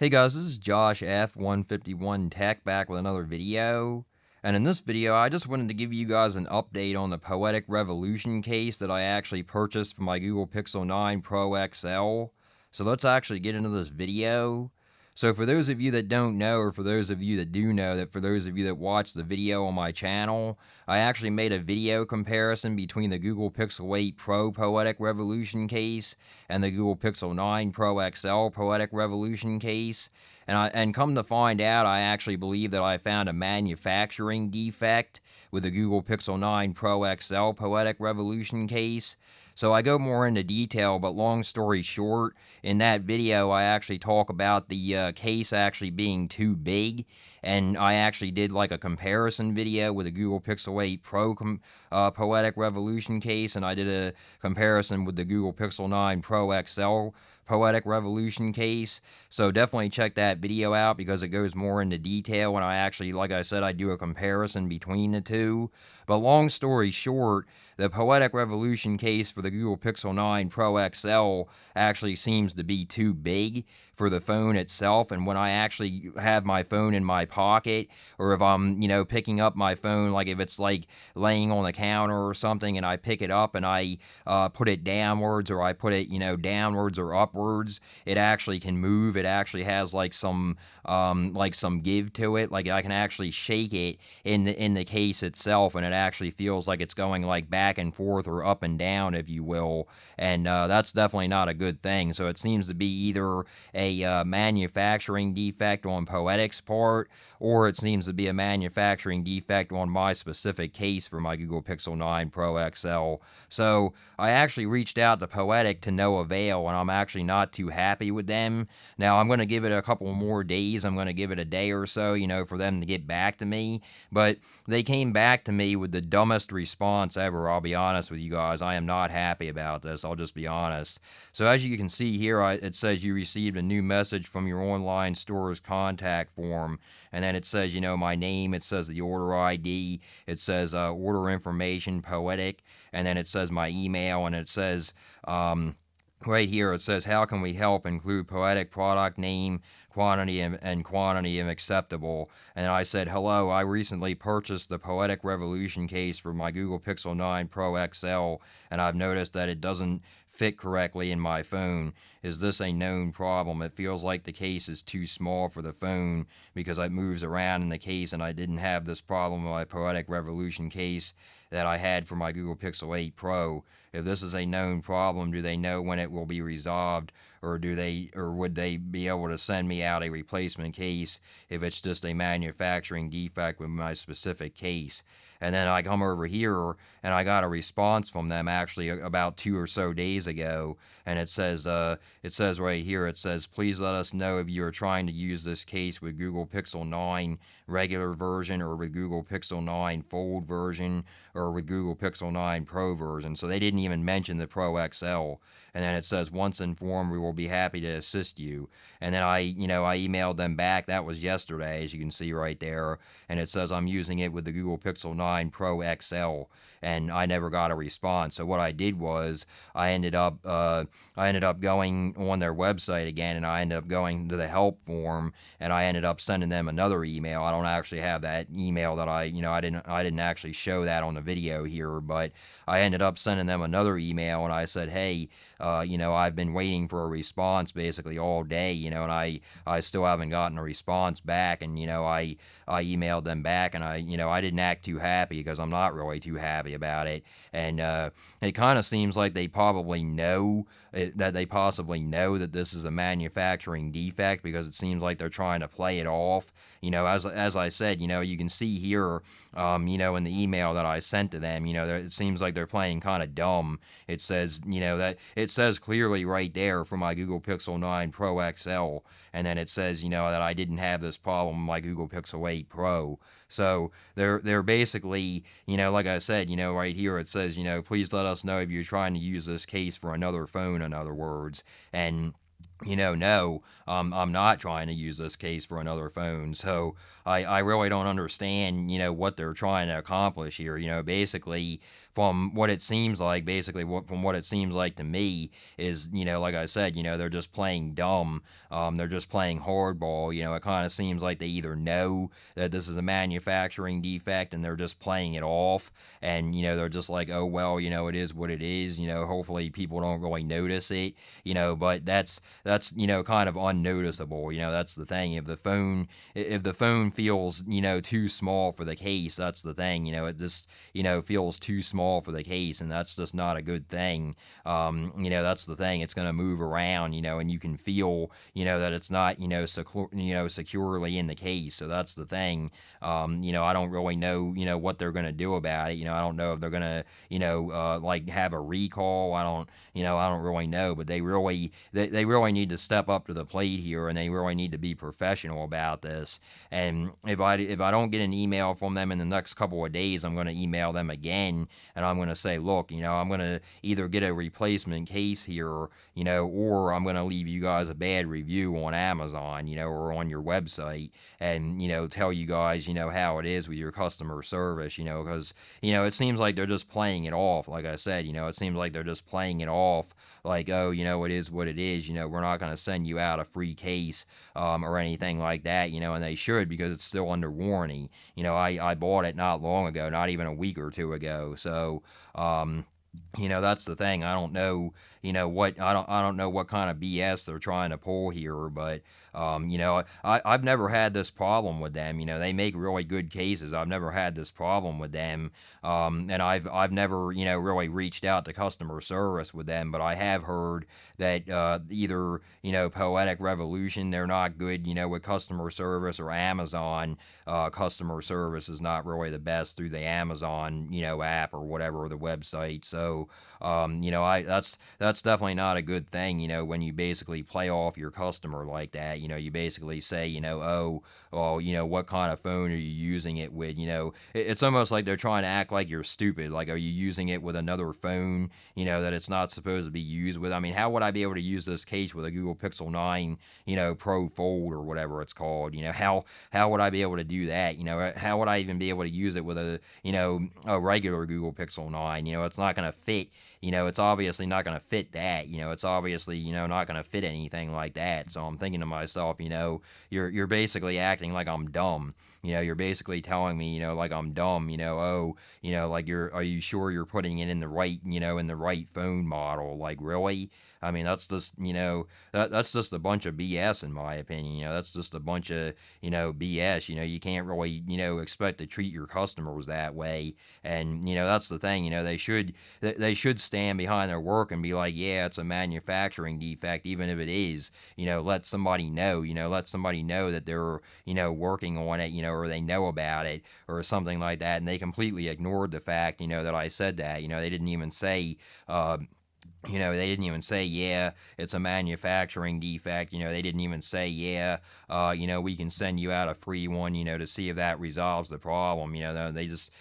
Hey guys, this is Josh F151 Tech back with another video. And in this video, I just wanted to give you guys an update on the Poetic Revolution case that I actually purchased for my Google Pixel 9 Pro XL. So let's actually get into this video. So for those of you that don't know, or for those of you that do know, that for those of you that watch the video on my channel, I actually made a video comparison between the Google Pixel 8 Pro Poetic Revolution case and the Google Pixel 9 Pro XL Poetic Revolution case. And come to find out, I actually believe that I found a manufacturing defect with the Google Pixel 9 Pro XL Poetic Revolution case. So I go more into detail, but long story short, in that video I actually talk about the case actually being too big, and I actually did like a comparison video with the Google Pixel 8 Pro Poetic Revolution case, and I did a comparison with the Google Pixel 9 Pro XL Poetic Revolution case. So definitely check that video out because it goes more into detail, and I actually, like I said, I do a comparison between the two. But long story short, the Poetic Revolution case for the Google Pixel 9 Pro XL actually seems to be too big for the phone itself. And when I actually have my phone in my pocket, or if I'm, picking up my phone, like if it's like laying on the counter or something, and I pick it up and I put it downwards, or I put it, downwards or upwards, it actually can move. It actually has like some give to it. Like I can actually shake it in the case itself, and it actually feels like it's going like back and forth or up and down, if you will. And that's definitely not a good thing. So it seems to be either a manufacturing defect on Poetic's part, or it seems to be a manufacturing defect on my specific case for my Google Pixel 9 Pro XL. So I actually reached out to Poetic to no avail, and I'm actually not too happy with them. Now I'm going to give it a couple more days. I'm going to give it a day or so, for them to get back to me. But they came back to me with the dumbest response ever. I'll be honest with you guys. I am not happy about this. I'll just be honest. So as you can see here, it says you received a new message from your online store's contact form. And then it says, my name. It says the order ID. It says order information, Poetic. And then it says my email. And it says... right here it says, how can we help? Include Poetic product name, quantity, and quantity if acceptable. And I said, hello, I recently purchased the Poetic Revolution case for my Google Pixel 9 Pro XL, and I've noticed that it doesn't fit correctly in my phone. Is this a known problem? It feels like the case is too small for the phone because it moves around in the case, and I didn't have this problem with my Poetic Revolution case that I had for my Google Pixel 8 Pro. If this is a known problem, do they know when it will be resolved, or would they be able to send me out a replacement case if it's just a manufacturing defect with my specific case? And then I come over here and I got a response from them actually about 2 or so days ago, and it says right here, it says, please let us know if you are trying to use this case with Google Pixel 9 regular version, or with Google Pixel 9 Fold version, or with Google Pixel 9 Pro version. So they didn't even mention the Pro XL. And then it says, once informed, we will be happy to assist you. And then I emailed them back. That was yesterday, as you can see right there. And it says I'm using it with the Google Pixel 9 Pro XL, and I never got a response. So what I did was I ended up going on their website again, and I ended up going to the help form, and I ended up sending them another email. I don't actually have that email that I didn't actually show that on the video here, but I ended up sending them another email, and I said, hey, I've been waiting for a response basically all day, and I still haven't gotten a response back. And I emailed them back, and I didn't act too happy because I'm not really too happy about it. And it kind of seems like they probably know that this is a manufacturing defect, because it seems like they're trying to play it off. As I said, you can see here, in the email that I sent to them, it seems like they're playing kind of dumb. It says, that it says clearly right there for my Google Pixel 9 Pro XL, and then it says, that I didn't have this problem with my Google Pixel 8 Pro. So they're basically, like I said, right here it says, please let us know if you're trying to use this case for another phone, in other words. And no, I'm not trying to use this case for another phone. So I really don't understand, what they're trying to accomplish here. Basically, from what it seems like, from what it seems like to me is, like I said, they're just playing dumb. They're just playing hardball. It kind of seems like they either know that this is a manufacturing defect and they're just playing it off, and they're just like, oh well, it is what it is. Hopefully people don't really notice it. But that's kind of unnoticeable. That's the thing. If the phone feels too small for the case, that's the thing. It just feels too small for the case, and that's just not a good thing. That's the thing. It's going to move around, and you can feel that it's not securely in the case. So that's the thing. I don't really know what they're going to do about it. I don't know if they're going to like have a recall. I don't really know, but they really need to step up to the plate here, and they really need to be professional about this. And if I don't get an email from them in the next couple of days, I'm going to email them again, and I'm going to say, look, I'm going to either get a replacement case here, or I'm going to leave you guys a bad review on Amazon, or on your website, and tell you guys how it is with your customer service, because it seems like they're just playing it off. Like I said, it seems like they're just playing it off, like, oh, it is what it is. We're not going to send you out a free case or anything like that, and they should, because it's still under warranty. I bought it not long ago, not even a week or two ago. So, that's the thing. I don't know, I don't know what kind of BS they're trying to pull here, but I've never had this problem with them. They make really good cases. I've never had this problem with them, and I've never really reached out to customer service with them, but I have heard that either Poetic Revolution, they're not good with customer service, or Amazon customer service is not really the best through the Amazon app or whatever, or the website. So that's definitely not a good thing. When you basically play off your customer like that. You basically say, oh, well, what kind of phone are you using it with? It's almost like they're trying to act like you're stupid. Like, are you using it with another phone, that it's not supposed to be used with? I mean, how would I be able to use this case with a Google Pixel 9, Pro Fold, or whatever it's called? How would I be able to do that? How would I even be able to use it with a regular Google Pixel 9? It's not going to fit. It's obviously not going to fit that. It's obviously, not going to fit anything like that. So I'm thinking to myself, you're basically acting like I'm dumb. You're basically telling me, like I'm dumb, oh, like are you sure you're putting it in the right, in the right phone model? Like, really? I mean, that's just, that's just a bunch of BS in my opinion. That's just a bunch of, BS. You can't really, expect to treat your customers that way. And, that's the thing, they should stand behind their work and be like, yeah, it's a manufacturing defect, even if it is, let somebody know, let somebody know that they're, working on it, or they know about it, or something like that. And they completely ignored the fact, that I said that. They didn't even say, they didn't even say, yeah, it's a manufacturing defect. They didn't even say, yeah, we can send you out a free one, to see if that resolves the problem. They just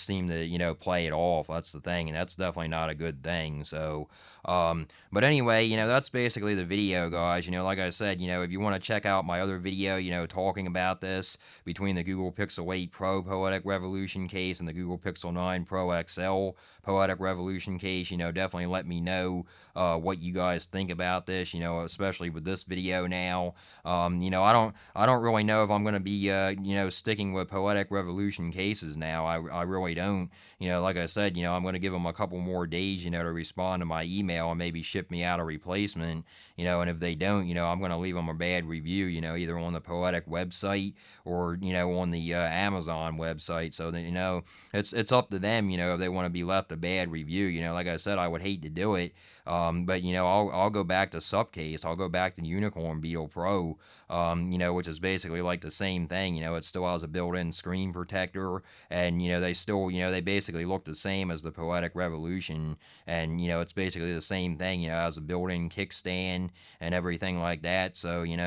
seem to, play it off. That's the thing, and that's definitely not a good thing. So, but anyway, that's basically the video, guys. Like I said, if you want to check out my other video, talking about this between the Google Pixel 8 Pro Poetic Revolution case and the Google Pixel 9 Pro XL Poetic Revolution case, definitely let me know what you guys think about this, especially with this video now. I don't really know if I'm going to be, sticking with Poetic Revolution cases now. I really don't. Like I said, I'm going to give them a couple more days, to respond to my email and maybe ship me out a replacement, and if they don't, I'm going to leave them a bad review, either on the Poetic website or, on the Amazon website. So that, it's up to them, if they want to be left a bad review. Like I said, I would hate to do it. But I'll go back to Subcase. I'll go back to Unicorn Beetle Pro, which is basically like the same thing. It still has a built-in screen protector, and they still, they basically look the same as the Poetic Revolution, and it's basically the same thing. It has a built-in kickstand and everything like that. So it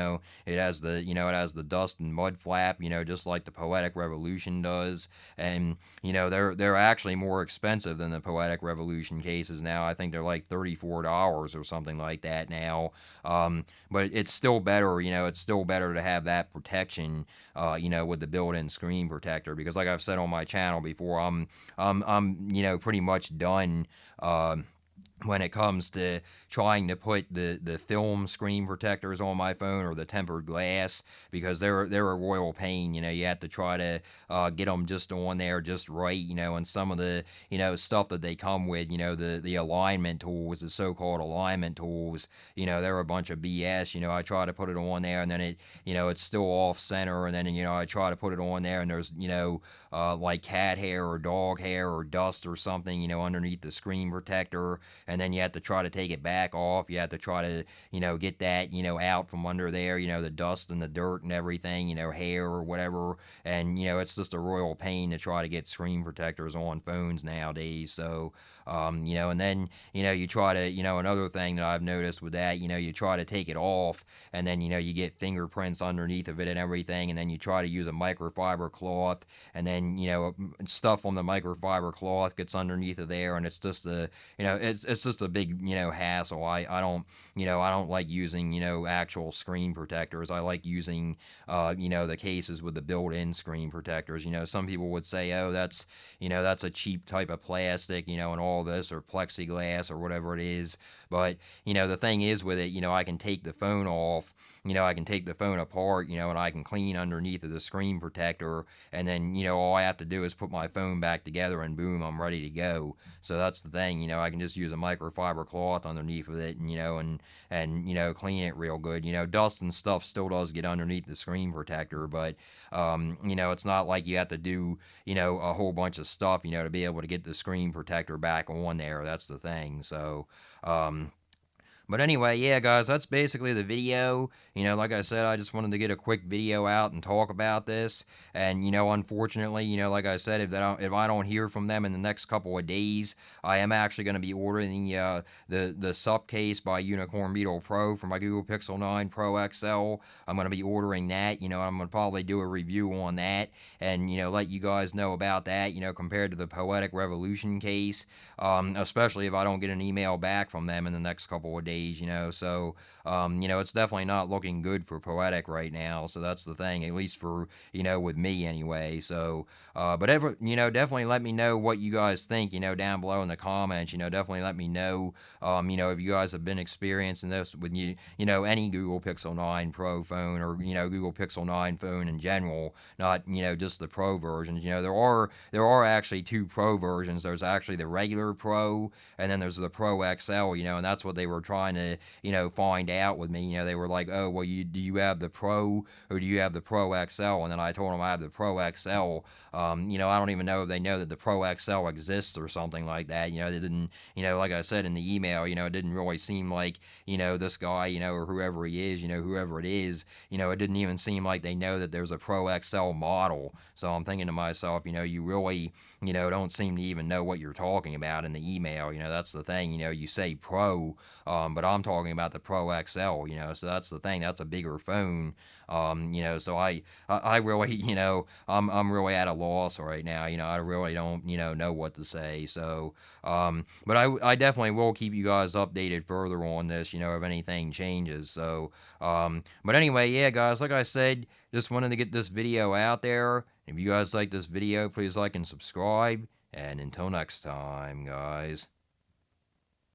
has the dust and mud flap, just like the Poetic Revolution does, and they're actually more expensive than the Poetic Revolution cases now. I think they're like $34 or something like that now. But it's still better, it's still better to have that protection, with the built-in screen protector, because like I've said on my channel before, I'm pretty much done. When it comes to trying to put the film screen protectors on my phone or the tempered glass, because they're a royal pain. You have to try to get them just on there just right, and some of the stuff that they come with, the alignment tools, the so-called alignment tools, they're a bunch of BS. I try to put it on there, and then it's still off center, and then I try to put it on there, and there's like cat hair or dog hair or dust or something underneath the screen protector, and then you have to try to take it back off. You have to try to, get that, out from under there, the dust and the dirt and everything, hair or whatever. And, it's just a royal pain to try to get screen protectors on phones nowadays. So, and then, you try to, another thing that I've noticed with that, you try to take it off, and then, you get fingerprints underneath of it and everything. And then you try to use a microfiber cloth, and then, stuff on the microfiber cloth gets underneath of there. And it's just it's just a big hassle. I don't like using actual screen protectors. I like using the cases with the built-in screen protectors. Some people would say, oh, that's a cheap type of plastic, and all this, or plexiglass or whatever it is. But the thing is with it, I can take the phone off, I can take the phone apart, and I can clean underneath of the screen protector, and then all I have to do is put my phone back together, and boom, I'm ready to go. So that's the thing, I can just use a microfiber cloth underneath of it, and clean it real good. Dust and stuff still does get underneath the screen protector, but it's not like you have to do a whole bunch of stuff to be able to get the screen protector back on there. That's the thing. So but anyway, yeah, guys, that's basically the video. Like I said, I just wanted to get a quick video out and talk about this. And, unfortunately, like I said, if I don't hear from them in the next couple of days, I am actually going to be ordering the SUP case by Unicorn Beetle Pro for my Google Pixel 9 Pro XL. I'm going to be ordering that. I'm going to probably do a review on that and, let you guys know about that, compared to the Poetic Revolution case, especially if I don't get an email back from them in the next couple of days. So it's definitely not looking good for Poetic right now. So that's the thing, at least for with me anyway. So but definitely let me know what you guys think down below in the comments. Definitely let me know if you guys have been experiencing this with any Google Pixel 9 Pro phone, or Google Pixel 9 phone in general, not just the Pro versions. There are actually two Pro versions. There's actually the regular Pro, and then there's the Pro XL, and that's what they were trying to find out with me. They were like, oh, well, do you have the Pro or do you have the Pro XL? And then I told them I have the Pro XL. I don't even know if they know that the Pro XL exists or something like that. They didn't, like I said in the email, it didn't really seem like this guy, or whoever he is, whoever it is, it didn't even seem like they know that there's a Pro XL model. So I'm thinking to myself, you really don't seem to even know what you're talking about in the email. That's the thing. You say Pro, but I'm talking about the Pro XL. So that's the thing. That's a bigger phone. So I really, I'm really at a loss right now. I really don't, know what to say. So, but I definitely will keep you guys updated further on this, if anything changes. So, but anyway, yeah, guys, like I said, just wanted to get this video out there. If you guys like this video, please like and subscribe. And until next time, guys.